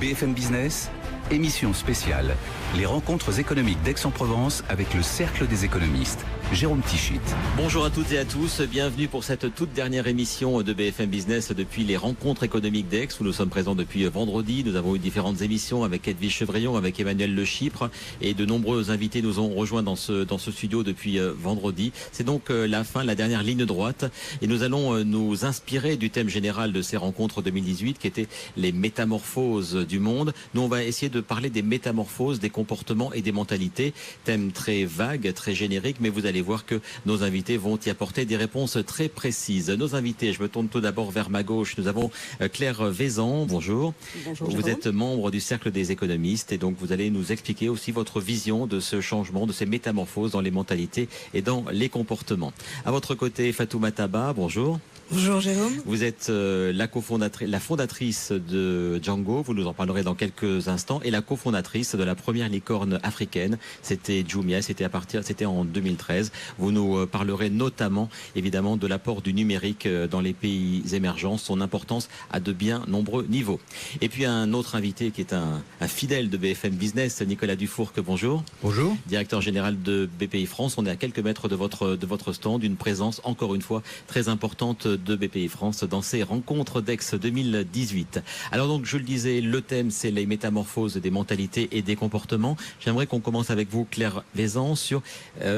BFM Business, émission spéciale. Les rencontres économiques d'Aix-en-Provence avec le Cercle des économistes. Jérôme Tichit. Bonjour à toutes et à tous, bienvenue pour cette toute dernière émission de BFM Business depuis les rencontres économiques d'Aix où nous sommes présents depuis vendredi. Nous avons eu différentes émissions avec Edwige Chevrillon, avec Emmanuel Le Chypre et de nombreux invités nous ont rejoints dans ce studio depuis vendredi. C'est donc la fin, la dernière ligne droite et nous allons nous inspirer du thème général de ces rencontres 2018 qui était les métamorphoses du monde. Nous on va essayer de parler des métamorphoses, des comportements et des mentalités. Thème très vague, très générique, mais vous allez voir que nos invités vont y apporter des réponses très précises. Nos invités, je me tourne tout d'abord vers ma gauche. Nous avons Claire Vaison, bonjour. Bonjour. Vous êtes membre du Cercle des économistes et donc vous allez nous expliquer aussi votre vision de ce changement, de ces métamorphoses dans les mentalités et dans les comportements. À votre côté, Fatoumata Ba, bonjour. Bonjour Jérôme. Vous êtes la fondatrice de Django, vous nous en parlerez dans quelques instants, et la cofondatrice de la première licorne africaine, c'était Jumia, c'était en 2013. Vous nous parlerez notamment, évidemment, de l'apport du numérique dans les pays émergents, son importance à de bien nombreux niveaux. Et puis un autre invité qui est un fidèle de BFM Business, Nicolas Dufourcq, bonjour. Bonjour. Directeur général de BPI France. On est à quelques mètres de votre stand, une présence encore une fois très importante de BPI France dans ces rencontres d'Aix 2018. Alors donc je le disais, le thème c'est les métamorphoses des mentalités et des comportements. J'aimerais qu'on commence avec vous, Claire Vaison, sur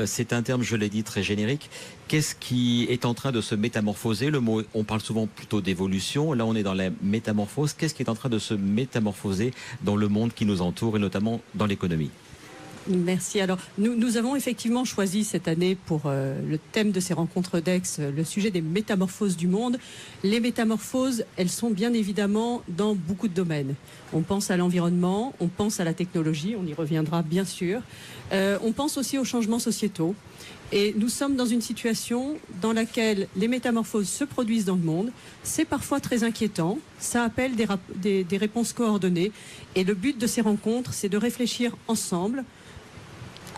c'est un terme, je l'ai dit, très générique. Qu'est-ce qui est en train de se métamorphoser? Le mot, on parle souvent plutôt d'évolution. Là, on est dans la métamorphose. Qu'est-ce qui est en train de se métamorphoser dans le monde qui nous entoure et notamment dans l'économie? Merci. Alors, nous avons effectivement choisi cette année pour le thème de ces rencontres d'Aix, le sujet des métamorphoses du monde. Les métamorphoses, elles sont bien évidemment dans beaucoup de domaines. On pense à l'environnement, on pense à la technologie, on y reviendra bien sûr. On pense aussi aux changements sociétaux. Et nous sommes dans une situation dans laquelle les métamorphoses se produisent dans le monde. C'est parfois très inquiétant. Ça appelle des réponses coordonnées. Et le but de ces rencontres, c'est de réfléchir ensemble,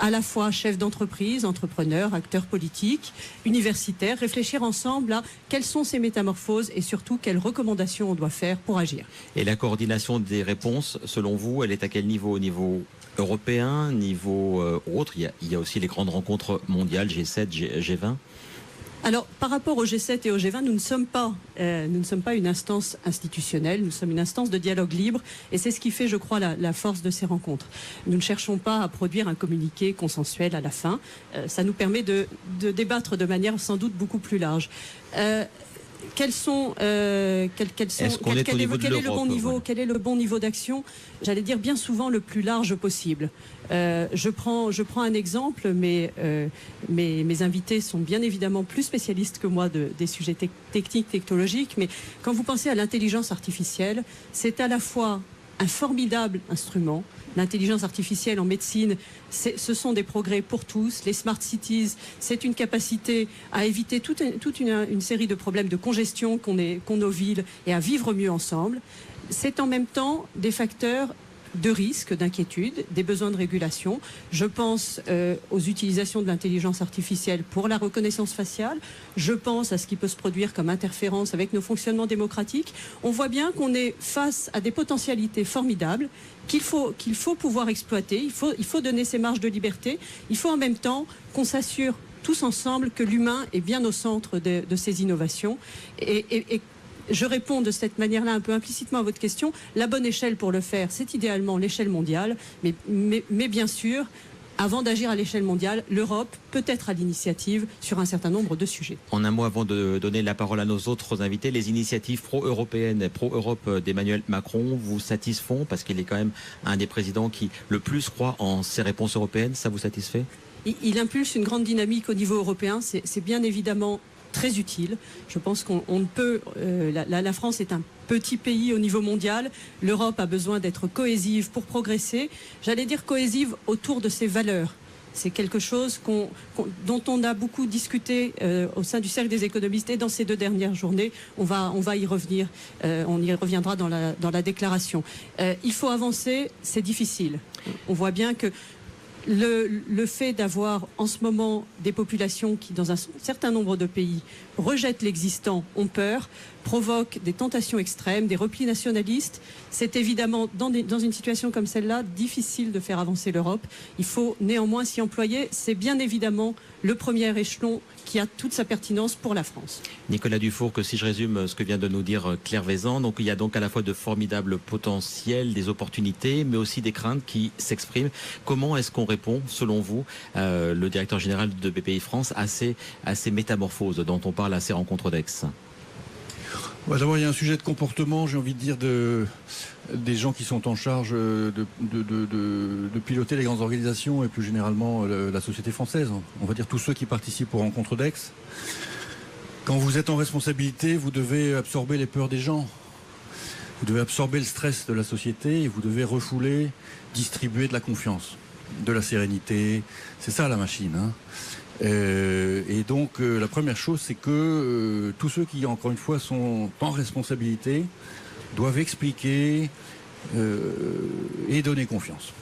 à la fois chefs d'entreprise, entrepreneurs, acteurs politiques, universitaires, réfléchir ensemble à quelles sont ces métamorphoses et surtout quelles recommandations on doit faire pour agir. Et la coordination des réponses, selon vous, elle est à quel niveau? Au niveau européen, niveau autre? Il y a aussi les grandes rencontres mondiales, G7, G20. Alors, par rapport au G7 et au G20, nous ne sommes pas une instance institutionnelle, nous sommes une instance de dialogue libre et c'est ce qui fait, je crois, la force de ces rencontres. Nous ne cherchons pas à produire un communiqué consensuel à la fin. Ça nous permet de débattre de manière sans doute beaucoup plus large. Quel est le bon niveau d'action? J'allais dire bien souvent le plus large possible. Je prends un exemple, mais mes invités sont bien évidemment plus spécialistes que moi des sujets techniques, technologiques. Mais quand vous pensez à l'intelligence artificielle, c'est à la fois un formidable instrument. L'intelligence artificielle en médecine, ce sont des progrès pour tous. Les smart cities, c'est une capacité à éviter toute une série de problèmes de congestion qu'ont nos villes et à vivre mieux ensemble. C'est en même temps des facteurs de risque, d'inquiétude, des besoins de régulation. Je pense aux utilisations de l'intelligence artificielle pour la reconnaissance faciale. Je pense à ce qui peut se produire comme interférence avec nos fonctionnements démocratiques. On voit bien qu'on est face à des potentialités formidables qu'il faut pouvoir exploiter. Il faut donner ces marges de liberté. Il faut en même temps qu'on s'assure tous ensemble que l'humain est bien au centre de ces innovations. Et je réponds de cette manière-là un peu implicitement à votre question. La bonne échelle pour le faire, c'est idéalement l'échelle mondiale. Mais bien sûr, avant d'agir à l'échelle mondiale, l'Europe peut être à l'initiative sur un certain nombre de sujets. En un mot, avant de donner la parole à nos autres invités, les initiatives pro-européennes, pro-Europe d'Emmanuel Macron vous satisfont parce qu'il est quand même un des présidents qui le plus croit en ces réponses européennes. Ça vous satisfait? Il impulse une grande dynamique au niveau européen. C'est bien évidemment très utile. Je pense qu'on ne peut... la France est un petit pays au niveau mondial. L'Europe a besoin d'être cohésive pour progresser. J'allais dire cohésive autour de ses valeurs. C'est quelque chose dont on a beaucoup discuté au sein du Cercle des économistes et dans ces 2 dernières journées. On va y revenir. On y reviendra dans la déclaration. Il faut avancer, c'est difficile. On voit bien que le fait d'avoir en ce moment des populations qui, dans un certain nombre de pays, rejettent l'existant, ont peur, provoque des tentations extrêmes, des replis nationalistes. C'est évidemment, dans une situation comme celle-là, difficile de faire avancer l'Europe. Il faut néanmoins s'y employer. C'est bien évidemment le premier échelon qui a toute sa pertinence pour la France. Nicolas Dufour, que si je résume ce que vient de nous dire Claire Vézan, donc il y a donc à la fois de formidables potentiels, des opportunités, mais aussi des craintes qui s'expriment. Comment est-ce qu'on répond, selon vous, le directeur général de BPI France, à ces métamorphoses dont on parle à ces rencontres d'Aix? D'abord, il y a un sujet de comportement, j'ai envie de dire, des gens qui sont en charge de piloter les grandes organisations et plus généralement la société française. On va dire tous ceux qui participent aux rencontres d'Aix. Quand vous êtes en responsabilité, vous devez absorber les peurs des gens. Vous devez absorber le stress de la société et vous devez refouler, distribuer de la confiance, de la sérénité. C'est ça la machine, hein. Et donc la première chose, c'est que tous ceux qui, encore une fois, sont en responsabilité doivent expliquer et donner confiance.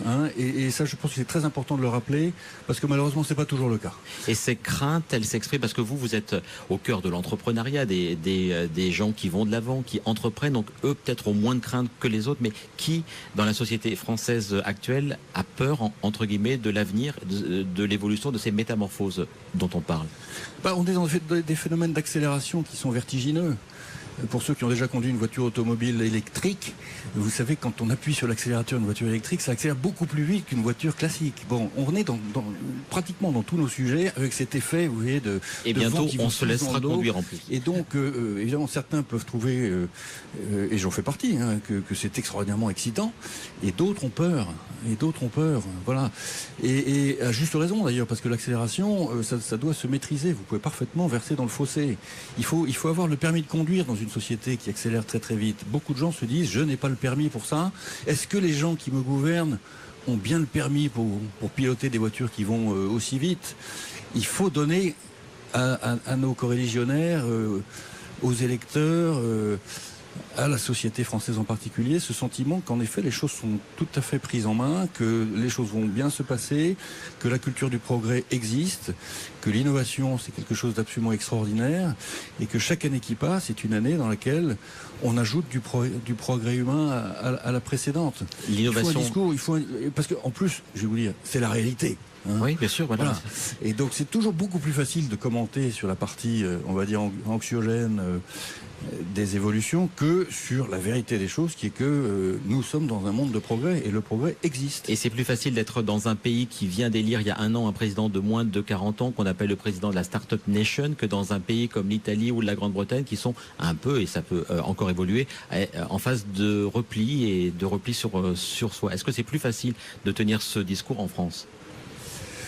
Hein. Et ça, je pense que c'est très important de le rappeler, parce que malheureusement, c'est pas toujours le cas. Et ces craintes, elles s'expriment parce que vous êtes au cœur de l'entrepreneuriat, des gens qui vont de l'avant, qui entreprennent, donc eux peut-être ont moins de craintes que les autres, mais qui, dans la société française actuelle, a peur, entre guillemets, de l'avenir, de l'évolution de ces métamorphoses dont on parle? On est dans des phénomènes d'accélération qui sont vertigineux. Pour ceux qui ont déjà conduit une voiture automobile électrique, vous savez, quand on appuie sur l'accélérateur d'une voiture électrique, ça accélère beaucoup plus vite qu'une voiture classique. Bon, on est pratiquement dans tous nos sujets avec cet effet, vous voyez, et de bientôt, vent qui on se laissera conduire en plus. Et donc, évidemment, certains peuvent trouver, et j'en fais partie, hein, que c'est extraordinairement excitant, et d'autres ont peur. Voilà. Et à juste raison d'ailleurs, parce que l'accélération, ça doit se maîtriser. Vous pouvez parfaitement verser dans le fossé. Il faut avoir le permis de conduire dans une société qui accélère très très vite. Beaucoup de gens se disent, je n'ai pas le permis pour ça. Est-ce que les gens qui me gouvernent ont bien le permis pour piloter des voitures qui vont aussi vite? Il faut donner à nos coreligionnaires, aux électeurs, à la société française en particulier, ce sentiment qu'en effet les choses sont tout à fait prises en main, que les choses vont bien se passer, que la culture du progrès existe, que l'innovation c'est quelque chose d'absolument extraordinaire et que chaque année qui passe est une année dans laquelle on ajoute du progrès humain à la précédente. L'innovation. Parce qu'en plus, je vais vous dire, c'est la réalité. Hein. Oui, bien sûr. Voilà. Et donc c'est toujours beaucoup plus facile de commenter sur la partie, on va dire, anxiogène des évolutions que sur la vérité des choses, qui est que nous sommes dans un monde de progrès et le progrès existe. Et c'est plus facile d'être dans un pays qui vient d'élire il y a un an un président de moins de 40 ans qu'on appelle le président de la Startup Nation que dans un pays comme l'Italie ou la Grande-Bretagne qui sont un peu, et ça peut encore évoluer, en phase de repli et de repli sur soi. Est-ce que c'est plus facile de tenir ce discours en France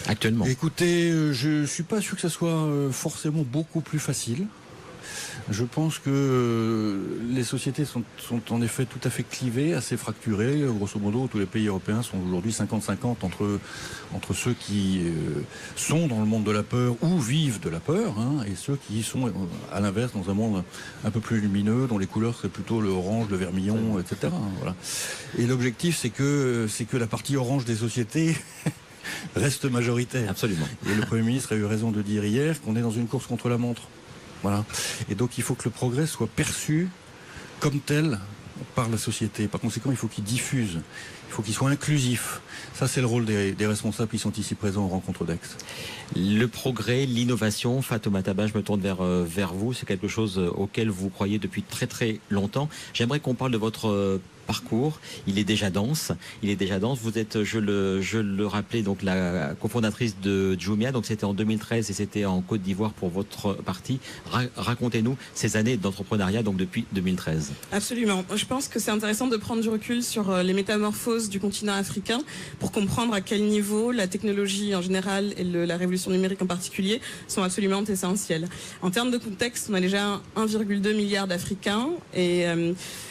actuellement? Écoutez, je suis pas sûr que ça soit forcément beaucoup plus facile. Je pense que les sociétés sont en effet tout à fait clivées, assez fracturées. Grosso modo, tous les pays européens sont aujourd'hui 50-50 entre ceux qui sont dans le monde de la peur ou vivent de la peur, hein, et ceux qui sont à l'inverse dans un monde un peu plus lumineux, dont les couleurs seraient plutôt le orange, le vermillon, etc. Voilà. Et l'objectif, c'est que la partie orange des sociétés reste majoritaire. Absolument. Et le Premier ministre a eu raison de dire hier qu'on est dans une course contre la montre. Voilà. Et donc il faut que le progrès soit perçu comme tel par la société. Par conséquent, il faut qu'il diffuse, il faut qu'il soit inclusif. Ça, c'est le rôle des responsables qui sont ici présents aux rencontres d'Aix. Le progrès, l'innovation, Fatouma Taba, je me tourne vers vous. C'est quelque chose auquel vous croyez depuis très très longtemps. J'aimerais qu'on parle de votre parcours. Il est déjà dense. Vous êtes, je le rappelais, donc la cofondatrice de Jumia. Donc c'était en 2013 et c'était en Côte d'Ivoire pour votre parti. Racontez-nous ces années d'entrepreneuriat, donc depuis 2013. Absolument. Je pense que c'est intéressant de prendre du recul sur les métamorphoses du continent africain pour comprendre à quel niveau la technologie en général et la révolution numérique en particulier sont absolument essentielles. En termes de contexte, on a déjà 1,2 milliard d'Africains et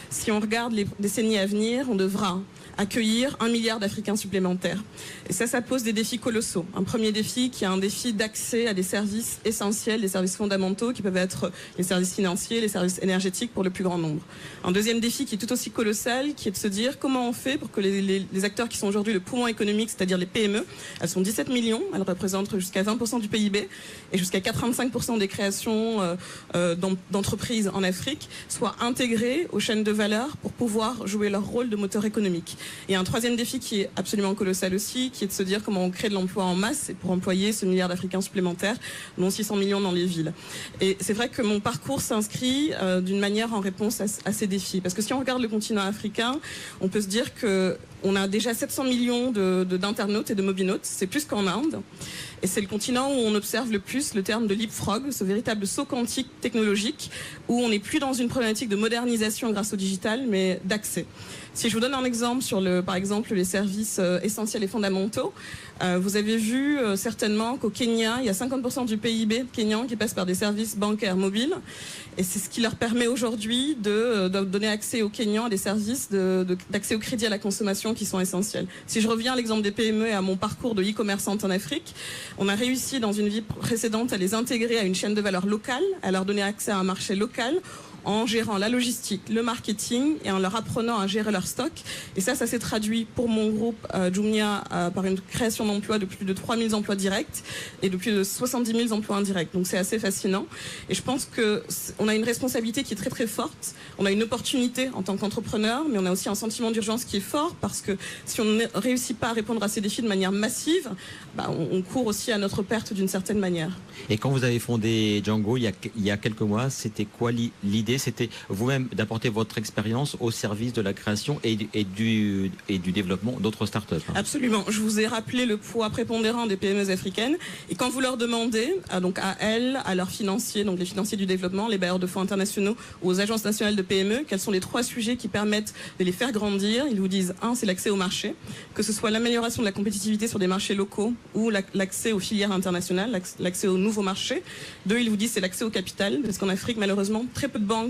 si on regarde les décennies à venir, on devra accueillir 1 milliard d'Africains supplémentaires. Et ça pose des défis colossaux. Un premier défi qui est un défi d'accès à des services essentiels, des services fondamentaux qui peuvent être les services financiers, les services énergétiques pour le plus grand nombre. Un deuxième défi qui est tout aussi colossal, qui est de se dire comment on fait pour que les acteurs qui sont aujourd'hui le poumon économique, c'est-à-dire les PME, elles sont 17 millions, elles représentent jusqu'à 20% du PIB et jusqu'à 85% des créations d'entreprises en Afrique, soient intégrées aux chaînes de valeur pour pouvoir jouer leur rôle de moteur économique. Et un troisième défi qui est absolument colossal aussi, qui est de se dire comment on crée de l'emploi en masse et pour employer ce milliard d'Africains supplémentaires, dont 600 millions dans les villes. Et c'est vrai que mon parcours s'inscrit d'une manière en réponse à ces défis. Parce que si on regarde le continent africain, on peut se dire qu'on a déjà 700 millions d'internautes et de mobinautes, c'est plus qu'en Inde. Et c'est le continent où on observe le plus le terme de leapfrog, ce véritable saut quantique technologique, où on n'est plus dans une problématique de modernisation grâce au digital, mais d'accès. Si je vous donne un exemple sur, par exemple, les services essentiels et fondamentaux, vous avez vu certainement qu'au Kenya, il y a 50% du PIB kenyan qui passe par des services bancaires mobiles. Et c'est ce qui leur permet aujourd'hui de donner accès aux Kenyans à des services d'accès au crédit à la consommation qui sont essentiels. Si je reviens à l'exemple des PME et à mon parcours de e-commerçante en Afrique, on a réussi dans une vie précédente à les intégrer à une chaîne de valeur locale, à leur donner accès à un marché local, en gérant la logistique, le marketing et en leur apprenant à gérer leur stock. Et ça s'est traduit pour mon groupe Jumia par une création d'emplois de plus de 3000 emplois directs et de plus de 70 000 emplois indirects. Donc c'est assez fascinant. Et je pense qu'on a une responsabilité qui est très très forte. On a une opportunité en tant qu'entrepreneur, mais on a aussi un sentiment d'urgence qui est fort parce que si on ne réussit pas à répondre à ces défis de manière massive, on court aussi à notre perte d'une certaine manière. Et quand vous avez fondé Django il y a quelques mois, c'était quoi l'idée? C'était vous-même d'apporter votre expérience au service de la création et du développement d'autres startups. Absolument. Je vous ai rappelé le poids prépondérant des PME africaines. Et quand vous leur demandez, donc à elles, à leurs financiers, donc les financiers du développement, les bailleurs de fonds internationaux, ou aux agences nationales de PME, quels sont les 3 sujets qui permettent de les faire grandir, ils vous disent, 1, c'est l'accès au marché, que ce soit l'amélioration de la compétitivité sur des marchés locaux ou l'accès aux filières internationales, l'accès aux nouveaux marchés. 2, ils vous disent, c'est l'accès au capital, parce qu'en Afrique, malheureusement, très peu de banques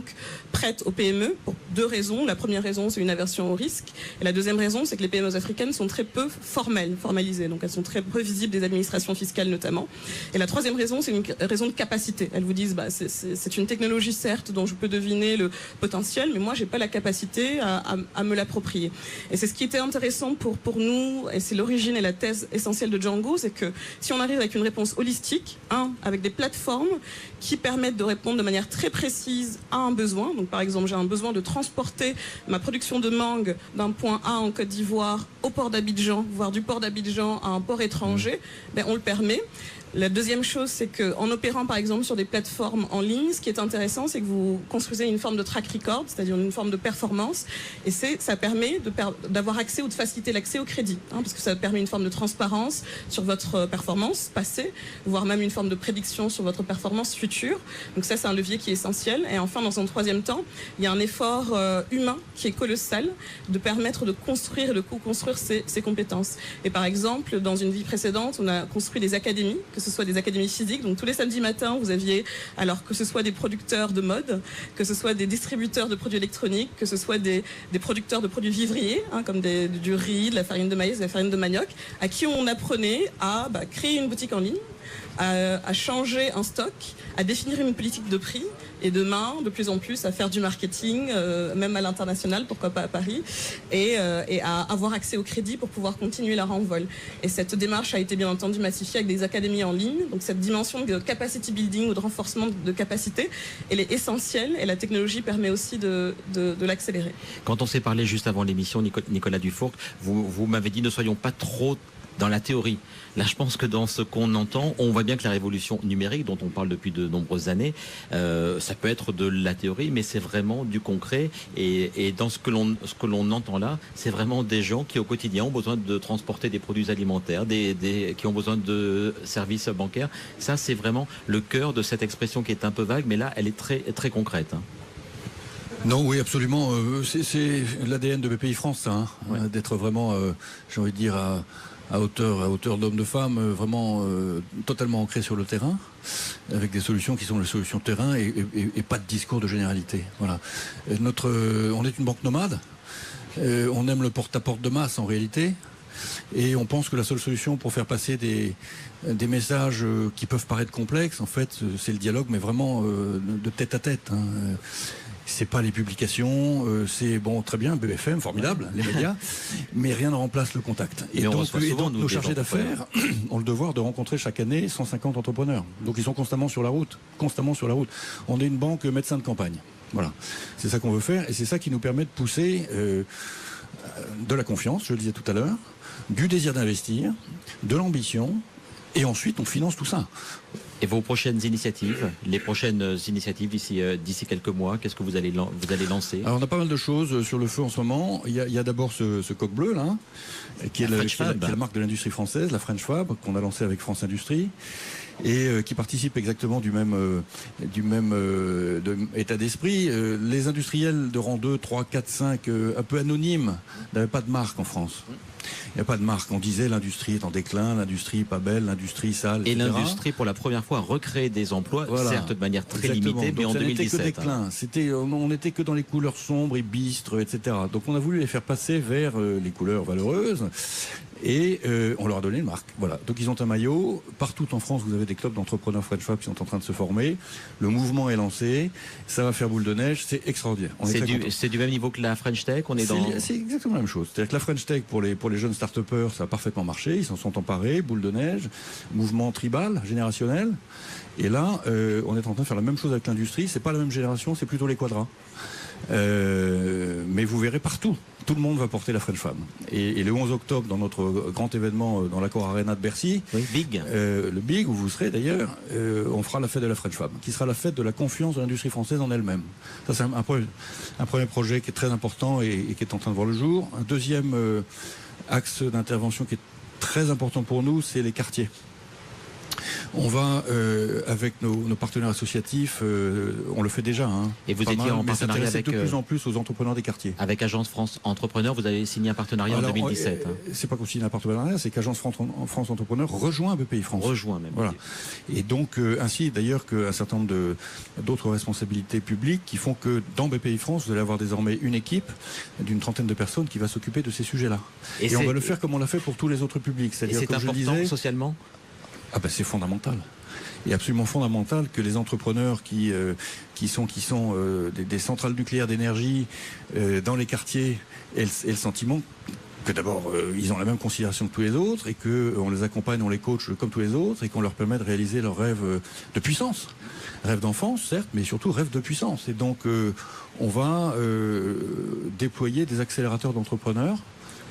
prêtent aux PME pour 2 raisons. La première raison, c'est une aversion au risque. Et la deuxième raison, c'est que les PME africaines sont très peu formalisées. Donc elles sont très peu visibles des administrations fiscales notamment. Et la troisième raison, c'est une raison de capacité. Elles vous disent, c'est une technologie certes dont je peux deviner le potentiel, mais moi, j'ai pas la capacité à me l'approprier. Et c'est ce qui était intéressant pour nous, et c'est l'origine et la thèse essentielle de Django, c'est que si on arrive avec une réponse holistique, avec des plateformes qui permettent de répondre de manière très précise à un besoin. Donc par exemple, j'ai un besoin de transporter ma production de mangue d'un point A en Côte d'Ivoire au port d'Abidjan, voire du port d'Abidjan à un port étranger, on le permet. La deuxième chose, c'est qu'en opérant par exemple sur des plateformes en ligne, ce qui est intéressant, c'est que vous construisez une forme de track record, c'est-à-dire une forme de performance, et ça permet d'avoir accès ou de faciliter l'accès au crédit, parce que ça permet une forme de transparence sur votre performance passée, voire même une forme de prédiction sur votre performance future. Donc ça, c'est un levier qui est essentiel. Et enfin, dans un troisième temps, il y a un effort humain qui est colossal de permettre de construire et de co-construire ces compétences. Et par exemple, dans une vie précédente, on a construit des académies, que ce soit des académies physiques. Donc tous les samedis matins, vous aviez, alors que ce soit des producteurs de mode, que ce soit des distributeurs de produits électroniques, que ce soit des producteurs de produits vivriers, comme du riz, de la farine de maïs, de la farine de manioc, à qui on apprenait à créer une boutique en ligne, à changer un stock, à définir une politique de prix et demain, de plus en plus, à faire du marketing, même à l'international, pourquoi pas à Paris, et à avoir accès au crédit pour pouvoir continuer leur envol. Et cette démarche a été bien entendu massifiée avec des académies en ligne. Donc cette dimension de capacity building ou de renforcement de capacité, elle est essentielle et la technologie permet aussi de l'accélérer. Quand on s'est parlé juste avant l'émission, Nicolas Dufourcq, vous m'avez dit ne soyons pas trop dans la théorie. Là, je pense que dans ce qu'on entend, on voit bien que la révolution numérique, dont on parle depuis de nombreuses années, ça peut être de la théorie, mais c'est vraiment du concret. Et dans ce que l'on entend là, c'est vraiment des gens qui, au quotidien, ont besoin de transporter des produits alimentaires, qui ont besoin de services bancaires. Ça, c'est vraiment le cœur de cette expression qui est un peu vague, mais là, elle est très, très concrète. Non, oui, absolument. C'est l'ADN de BPI France, d'être vraiment, j'ai envie de dire, à hauteur d'hommes, de femmes, vraiment totalement ancrés sur le terrain, avec des solutions qui sont les solutions terrain et pas de discours de généralité. Voilà. On est une banque nomade. On aime le porte-à-porte de masse en réalité. Et on pense que la seule solution pour faire passer des messages qui peuvent paraître complexes, en fait, c'est le dialogue, mais vraiment de tête à tête. C'est pas les publications, c'est bon, très bien, BFM, formidable, les médias, mais rien ne remplace le contact. Et donc nos chargés d'affaires ont le devoir de rencontrer chaque année 150 entrepreneurs. Donc ils sont constamment sur la route. On est une banque médecin de campagne. Voilà, c'est ça qu'on veut faire, et c'est ça qui nous permet de pousser de la confiance, je le disais tout à l'heure, du désir d'investir, de l'ambition, et ensuite on finance tout ça. Et vos prochaines initiatives, les prochaines initiatives d'ici quelques mois, qu'est-ce que vous allez lancer? Alors on a pas mal de choses sur le feu en ce moment. Il y a d'abord ce coq bleu là, qui est la marque de l'industrie française, la French Fab, qu'on a lancé avec France Industrie, et qui participe exactement du même état d'esprit. Les industriels de rang 2, 3, 4, 5, un peu anonymes, n'avaient pas de marque en France. Il n'y a pas de marque. On disait l'industrie est en déclin, l'industrie pas belle, l'industrie sale, et etc. l'industrie, pour la première fois, recréer des emplois, voilà, certes de manière très limitée, mais en 2017. On n'était que dans les couleurs sombres et bistres, etc. Donc on a voulu les faire passer vers les couleurs valeureuses. Et on leur a donné une marque. Voilà. Donc ils ont un maillot. Partout en France, vous avez des clubs d'entrepreneurs French Fab qui sont en train de se former. Le mouvement est lancé. Ça va faire boule de neige. C'est extraordinaire. C'est du même niveau que la French Tech. C'est exactement la même chose. C'est-à-dire que la French Tech, pour les jeunes start-upers, ça a parfaitement marché. Ils s'en sont emparés. Boule de neige. Mouvement tribal, générationnel. Et là, on est en train de faire la même chose avec l'industrie. C'est pas la même génération, c'est plutôt les quadras. Mais vous verrez partout, tout le monde va porter la French Fab. Et le 11 octobre, dans notre grand événement dans l'Accor Arena de Bercy, oui, Big. Le Big, où vous serez d'ailleurs, on fera la fête de la French Fab, qui sera la fête de la confiance de l'industrie française en elle-même. Ça, c'est un premier projet qui est très important et qui est en train de voir le jour. Un deuxième axe d'intervention qui est très important pour nous, c'est les quartiers. On va, avec nos partenaires associatifs, on le fait déjà. Et vous étiez en partenariat avec... de plus en plus aux entrepreneurs des quartiers. Avec Agence France Entrepreneur, vous avez signé un partenariat en 2017. C'est pas qu'on signe un partenariat, c'est qu'Agence France Entrepreneur rejoint BPI France. Rejoint même. Voilà. Et donc, ainsi d'ailleurs qu'un certain nombre d'autres responsabilités publiques qui font que dans BPI France, vous allez avoir désormais une équipe d'une trentaine de personnes qui va s'occuper de ces sujets-là. Et on va le faire comme on l'a fait pour tous les autres publics. C'est-à-dire, comme je le disais, socialement. Ah ben c'est fondamental. Il est absolument fondamental que les entrepreneurs qui sont des centrales nucléaires d'énergie dans les quartiers aient le sentiment que d'abord ils ont la même considération que tous les autres et qu'on les accompagne, on les coach comme tous les autres et qu'on leur permet de réaliser leurs rêves de puissance. Rêve d'enfance, certes, mais surtout rêve de puissance. Et donc on va déployer des accélérateurs d'entrepreneurs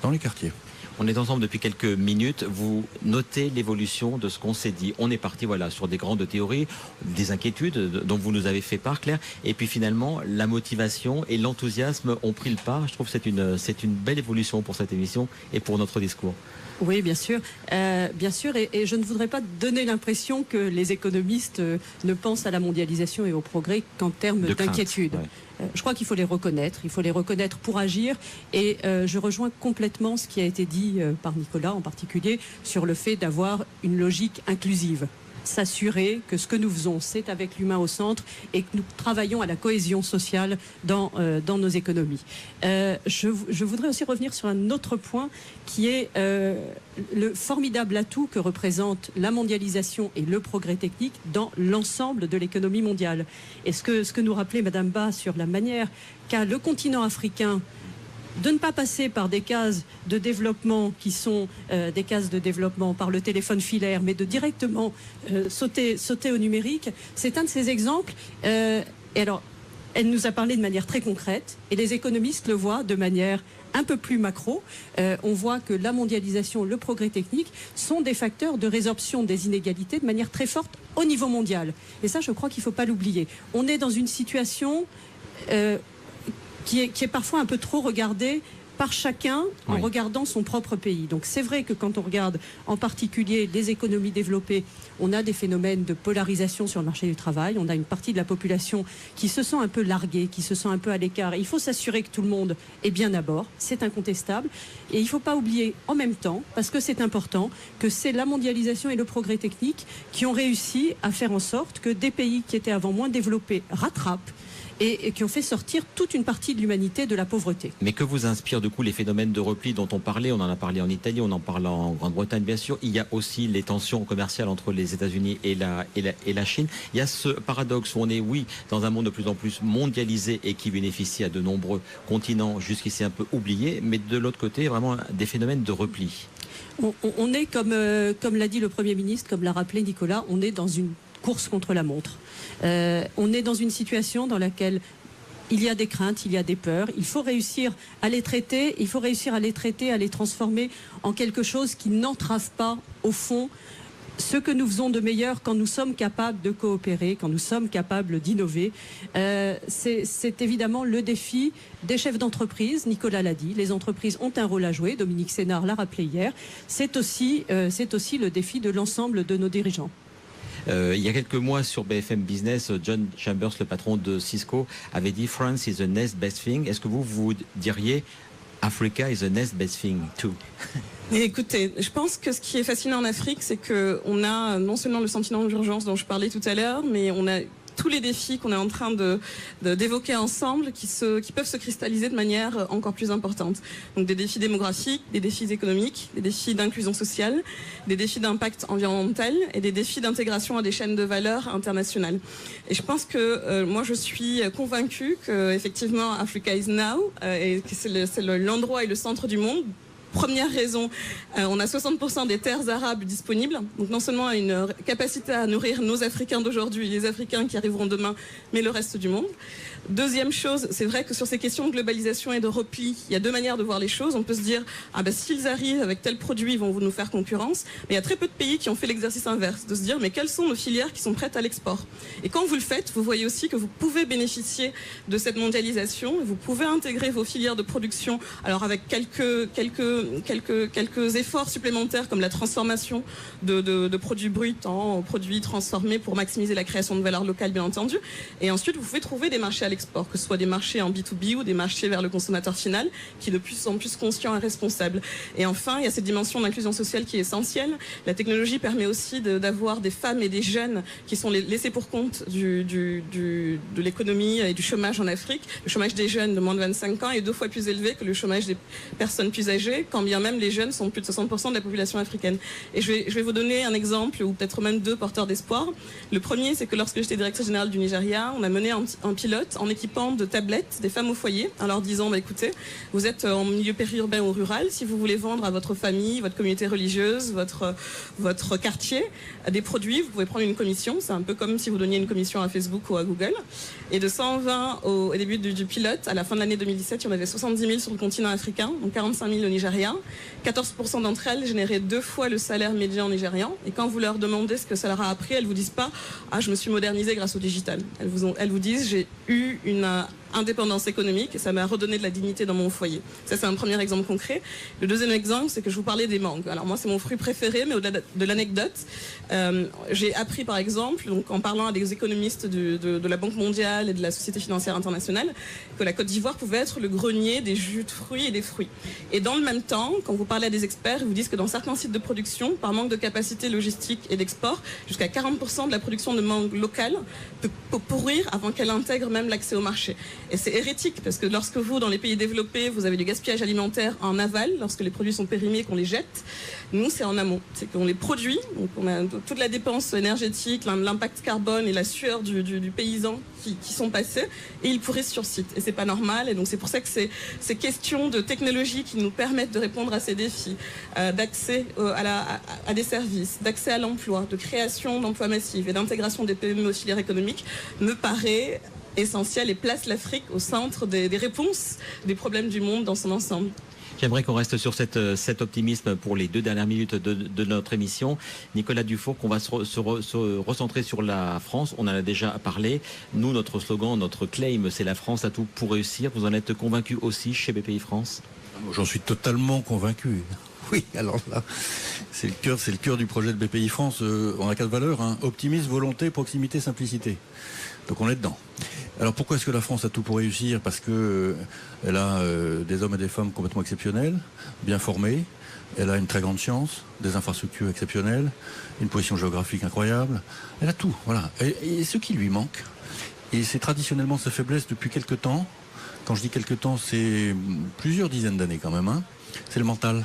dans les quartiers. On est ensemble depuis quelques minutes. Vous notez l'évolution de ce qu'on s'est dit. On est parti sur des grandes théories, des inquiétudes dont vous nous avez fait part, Claire. Et puis finalement, la motivation et l'enthousiasme ont pris le pas. Je trouve que c'est une belle évolution pour cette émission et pour notre discours. Oui, bien sûr. Et je ne voudrais pas donner l'impression que les économistes ne pensent à la mondialisation et au progrès qu'en termes d'inquiétude. Ouais. Je crois qu'il faut les reconnaître. Il faut les reconnaître pour agir. Et je rejoins complètement ce qui a été dit par Nicolas en particulier sur le fait d'avoir une logique inclusive. S'assurer que ce que nous faisons, c'est avec l'humain au centre et que nous travaillons à la cohésion sociale dans nos économies. Je voudrais aussi revenir sur un autre point qui est le formidable atout que représente la mondialisation et le progrès technique dans l'ensemble de l'économie mondiale. Et ce que nous rappelait Madame Bas sur la manière qu'a le continent africain de ne pas passer par des cases de développement qui sont des cases de développement par le téléphone filaire, mais de directement sauter au numérique. C'est un de ces exemples. Et alors, elle nous a parlé de manière très concrète, et les économistes le voient de manière un peu plus macro. On voit que la mondialisation, le progrès technique sont des facteurs de résorption des inégalités de manière très forte au niveau mondial. Et ça, je crois qu'il ne faut pas l'oublier. On est dans une situation... qui est parfois un peu trop regardé par chacun en regardant son propre pays. Donc c'est vrai que quand on regarde en particulier les économies développées, on a des phénomènes de polarisation sur le marché du travail, on a une partie de la population qui se sent un peu larguée, qui se sent un peu à l'écart. Et il faut s'assurer que tout le monde est bien à bord, c'est incontestable. Et il ne faut pas oublier en même temps, parce que c'est important, que c'est la mondialisation et le progrès technique qui ont réussi à faire en sorte que des pays qui étaient avant moins développés rattrapent et qui ont fait sortir toute une partie de l'humanité de la pauvreté. Mais que vous inspirent du coup les phénomènes de repli dont on parlait? On en a parlé en Italie, on en parle en Grande-Bretagne bien sûr. Il y a aussi les tensions commerciales entre les États-Unis et la Chine. Il y a ce paradoxe où on est, oui, dans un monde de plus en plus mondialisé et qui bénéficie à de nombreux continents jusqu'ici un peu oubliés, mais de l'autre côté, vraiment des phénomènes de repli. On est, comme l'a dit le Premier ministre, comme l'a rappelé Nicolas, on est dans une course contre la montre. On est dans une situation dans laquelle il y a des craintes, il y a des peurs. Il faut réussir à les traiter, à les transformer en quelque chose qui n'entrave pas, au fond, ce que nous faisons de meilleur quand nous sommes capables de coopérer, quand nous sommes capables d'innover. C'est évidemment le défi des chefs d'entreprise. Nicolas l'a dit, les entreprises ont un rôle à jouer. Dominique Sénard l'a rappelé hier. C'est aussi le défi de l'ensemble de nos dirigeants. Il y a quelques mois sur BFM Business, John Chambers, le patron de Cisco, avait dit France is the next best thing. Est-ce que vous diriez Africa is the next best thing too? Écoutez, je pense que ce qui est fascinant en Afrique, c'est qu'on a non seulement le sentiment d'urgence dont je parlais tout à l'heure, mais on a tous les défis qu'on est en train d'évoquer ensemble qui peuvent se cristalliser de manière encore plus importante. Donc des défis démographiques, des défis économiques, des défis d'inclusion sociale, des défis d'impact environnemental et des défis d'intégration à des chaînes de valeur internationales. Et je pense que moi je suis convaincue que effectivement Africa is now et que c'est l'endroit et le centre du monde. Première raison, on a 60% des terres arables disponibles. Donc non seulement une capacité à nourrir nos Africains d'aujourd'hui, les Africains qui arriveront demain, mais le reste du monde. Deuxième chose, c'est vrai que sur ces questions de globalisation et de repli, il y a deux manières de voir les choses. On peut se dire, s'ils arrivent avec tel produit, ils vont nous faire concurrence. Mais il y a très peu de pays qui ont fait l'exercice inverse, de se dire, mais quelles sont nos filières qui sont prêtes à l'export? Et quand vous le faites, vous voyez aussi que vous pouvez bénéficier de cette mondialisation. Vous pouvez intégrer vos filières de production, alors avec quelques efforts supplémentaires comme la transformation de produits bruts en produits transformés pour maximiser la création de valeur locale, bien entendu. Et ensuite, vous pouvez trouver des marchés à l'export, que ce soit des marchés en B2B ou des marchés vers le consommateur final, qui de plus en plus conscients et responsables. Et enfin, il y a cette dimension d'inclusion sociale qui est essentielle. La technologie permet aussi d'avoir des femmes et des jeunes qui sont laissés pour compte de l'économie et du chômage en Afrique. Le chômage des jeunes de moins de 25 ans est 2 fois plus élevé que le chômage des personnes plus âgées, quand bien même les jeunes sont plus de 60% de la population africaine. Et je vais vous donner un exemple, ou peut-être même 2 porteurs d'espoir. Le premier, c'est que lorsque j'étais directrice générale du Nigeria, on a mené un pilote en équipant de tablettes des femmes au foyer, en leur disant, écoutez, vous êtes en milieu périurbain ou rural, si vous voulez vendre à votre famille, votre communauté religieuse, votre quartier, des produits, vous pouvez prendre une commission. C'est un peu comme si vous donniez une commission à Facebook ou à Google. Et de 120 au début du pilote, à la fin de l'année 2017, il y en avait 70 000 sur le continent africain, donc 45 000 au Nigeria. 14% d'entre elles généraient 2 fois le salaire médian nigérian. Et quand vous leur demandez ce que ça leur a appris, elles vous disent pas « Ah, je me suis modernisée grâce au digital ». Elles vous disent « J'ai eu une indépendance économique et ça m'a redonné de la dignité dans mon foyer ». Ça, c'est un premier exemple concret. Le deuxième exemple, c'est que je vous parlais des mangues. Alors moi, c'est mon fruit préféré, mais au-delà de l'anecdote, j'ai appris par exemple, donc en parlant à des économistes de la Banque mondiale et de la Société financière internationale, que la Côte d'Ivoire pouvait être le grenier des jus de fruits et des fruits. Et dans le même temps, quand vous parlez à des experts, ils vous disent que dans certains sites de production, par manque de capacité logistique et d'export, jusqu'à 40% de la production de mangue locale peut pourrir avant qu'elle intègre même l'accès au marché. Et c'est hérétique, parce que lorsque vous, dans les pays développés, vous avez du gaspillage alimentaire en aval, lorsque les produits sont périmés, qu'on les jette, nous, c'est en amont. C'est qu'on les produit, donc on a toute la dépense énergétique, l'impact carbone et la sueur du paysan qui sont passés, et ils pourrissent sur site. Et c'est pas normal, et donc c'est pour ça que ces questions de technologie qui nous permettent de répondre à ces défis, d'accès à des services, d'accès à l'emploi, de création d'emplois massifs et d'intégration des PME aux filières économiques, me paraît essentiel et place l'Afrique au centre des réponses des problèmes du monde dans son ensemble. J'aimerais qu'on reste sur cet optimisme pour les 2 dernières minutes de notre émission. Nicolas Dufour, qu'on va se recentrer sur la France. On en a déjà parlé. Nous, notre slogan, notre claim, c'est la France a tout pour réussir. Vous en êtes convaincu aussi chez BPI France? J'en suis totalement convaincu. Oui, alors là, c'est le cœur du projet de BPI France. On a 4 valeurs, hein. Optimisme, volonté, proximité, simplicité. Donc on est dedans. Alors pourquoi est-ce que la France a tout pour réussir? Parce que elle a des hommes et des femmes complètement exceptionnels, bien formés. Elle a une très grande science, des infrastructures exceptionnelles, une position géographique incroyable. Elle a tout, voilà. Et ce qui lui manque, Et c'est traditionnellement sa faiblesse depuis quelques temps. Quand je dis quelques temps, c'est plusieurs dizaines d'années quand même. C'est le mental.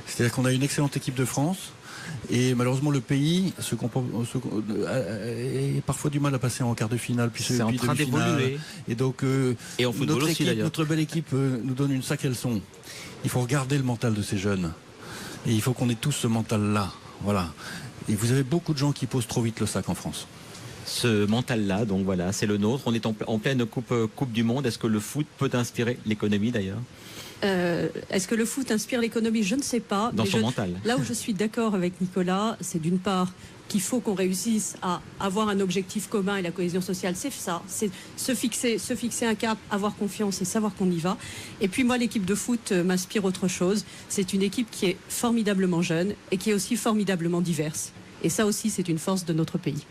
C'est-à-dire qu'on a une excellente équipe de France. Et malheureusement, le pays est parfois du mal à passer en quart de finale. Puis c'est en train d'évoluer. Et donc, et en football aussi, d'ailleurs. Notre belle équipe nous donne une sacrée leçon. Il faut regarder le mental de ces jeunes. Et il faut qu'on ait tous ce mental-là. Voilà. Et vous avez beaucoup de gens qui posent trop vite le sac en France. Ce mental-là, donc voilà, c'est le nôtre. On est en pleine coupe du Monde. Est-ce que le foot peut inspirer l'économie, d'ailleurs ? Est-ce que le foot inspire l'économie ? Je ne sais pas. Dans son mental. Là où je suis d'accord avec Nicolas, c'est d'une part qu'il faut qu'on réussisse à avoir un objectif commun et la cohésion sociale, c'est ça, c'est se fixer un cap, avoir confiance et savoir qu'on y va. Et puis moi, l'équipe de foot m'inspire autre chose. C'est une équipe qui est formidablement jeune et qui est aussi formidablement diverse. Et ça aussi, c'est une force de notre pays.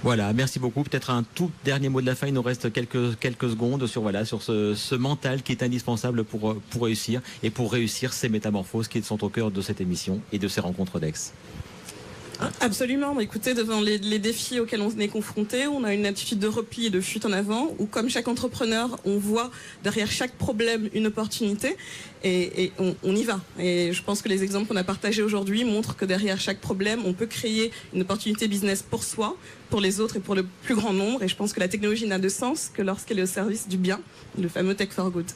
Voilà, merci beaucoup. Peut-être un tout dernier mot de la fin. Il nous reste quelques secondes sur ce mental qui est indispensable pour réussir et pour réussir ces métamorphoses qui sont au cœur de cette émission et de ces rencontres d'Aix. Absolument. Écoutez, devant les défis auxquels on est confronté, on a une attitude de repli et de fuite en avant où, comme chaque entrepreneur, on voit derrière chaque problème une opportunité et on y va. Et je pense que les exemples qu'on a partagés aujourd'hui montrent que derrière chaque problème, on peut créer une opportunité business pour soi, pour les autres et pour le plus grand nombre. Et je pense que la technologie n'a de sens que lorsqu'elle est au service du bien, le fameux Tech for Good.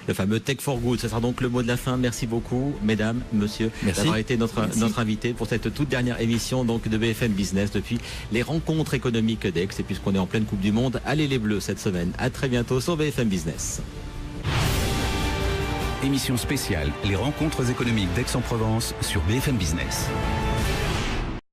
Le fameux Tech for Good, ce sera donc le mot de la fin. Merci beaucoup, mesdames, monsieur, d'avoir été notre invité pour cette toute dernière émission donc de BFM Business depuis les rencontres économiques d'Aix. Et puisqu'on est en pleine Coupe du Monde, allez les Bleus cette semaine. À très bientôt sur BFM Business. Émission spéciale, les rencontres économiques d'Aix-en-Provence sur BFM Business.